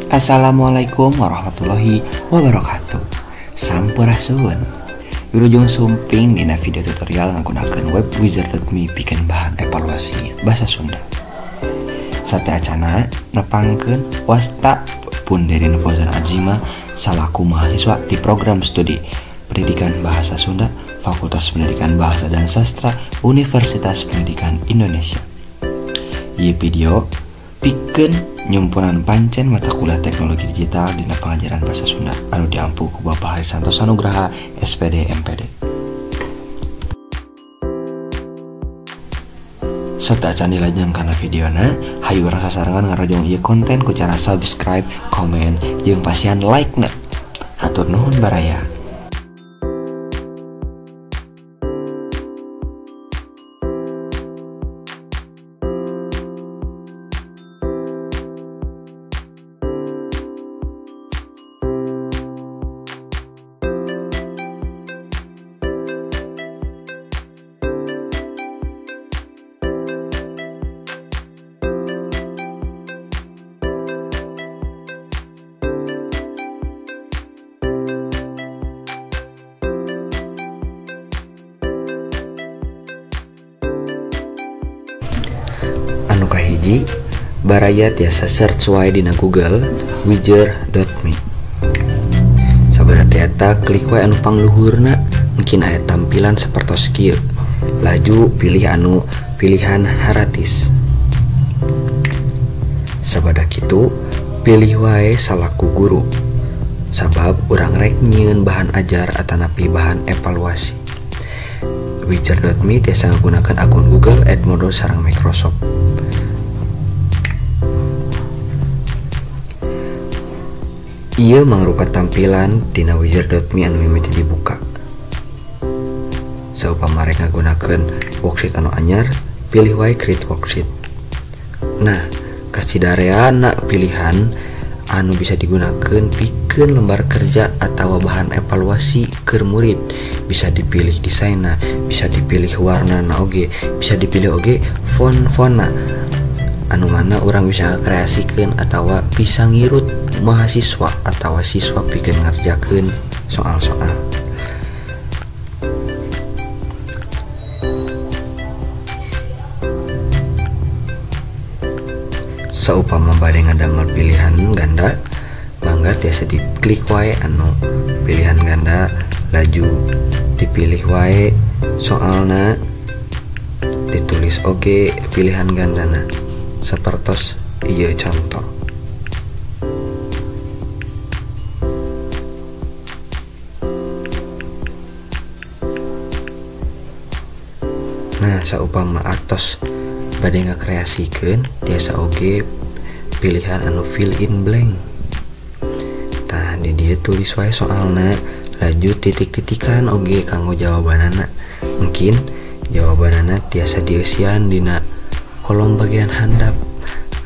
Assalamualaikum warahmatullahi wabarakatuh. Sampurasun. Wilujeng sumping dina video tutorial nggunakeun web wizard.me pikeun bahan evaluasi bahasa Sunda. Sate acana nepangkeun wasta Punderin Fauzan Azima salaku mahasiswa di program studi Pendidikan Bahasa Sunda Fakultas Pendidikan Bahasa dan Sastra Universitas Pendidikan Indonesia. Ieu video pikeun nyumpunan pancen mata kuliah teknologi digital dina pengajaran bahasa Sunda anu diampu ku Bapak Harisanto Sanugraha SPD MPD. Serta can dilajeng kana videona, hayu rasa sarangan ngarojong ieu konten ku cara subscribe, komen, jeung pasian like-na. Hatur nuhun baraya. Anu kahiji, baraya tiasa search wae dina Google wizard.me. Sabaraha eta klik wae anu pangluhurna, mungkin aya tampilan sapertos kieu. Laju pilih anu pilihan haratis. Sabada kitu, pilih wae salaku guru. Sabab urang rek nyieun bahan ajar atanapi bahan evaluasi. Wizard.me tiasa nggunakeun akun Google, Edmodo sareng Microsoft. Ieu mangrupa tampilan tina wizard.me anu mimiti dibuka. Saupama rek ngagunakeun worksheet anu anyar, pilih wae create worksheet. Nah, kacidareana pilihan anu bisa digunakeun pikeun lembar kerja atawa bahan evaluasi keur murid. Bisa dipilih desainna, bisa dipilih warnana oge, bisa dipilih oge font-fontna. Anu mana urang bisa kreasikeun atawa bisa ngirut mahasiswa atawa siswa pikeun ngarjakeun soal-soal. Saupama bade ngadamel pilihan ganda, mangga tiasa diklik wae anu pilihan ganda, laju dipilih wae soalna, ditulis oge pilihan gandana. Sapertos ieu contoh. Nah, saupama atos bade ngakreasikeun tiasa oge pilihan anu fill in blank. Tah di dieu tulis wae soalna, laju titik-titikan oge kanggo jawabanana. Mungkin jawabanana tiasa dieusian dina kolom bagian handap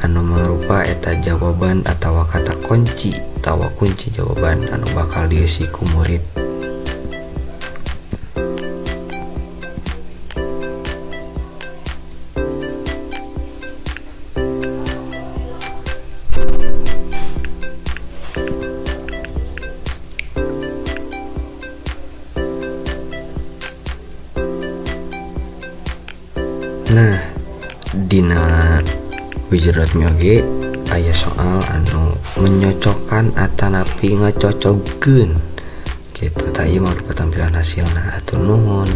anu mangrupa eta jawaban atawa kata kunci atawa kunci jawaban anu bakal dieusi ku murid. Nah, dina wizard.me oge aya soal anu menyocokkan atanapi ngacocogkeun kitu. Tah ieu mah tampilan hasilna. Hatur nuhun.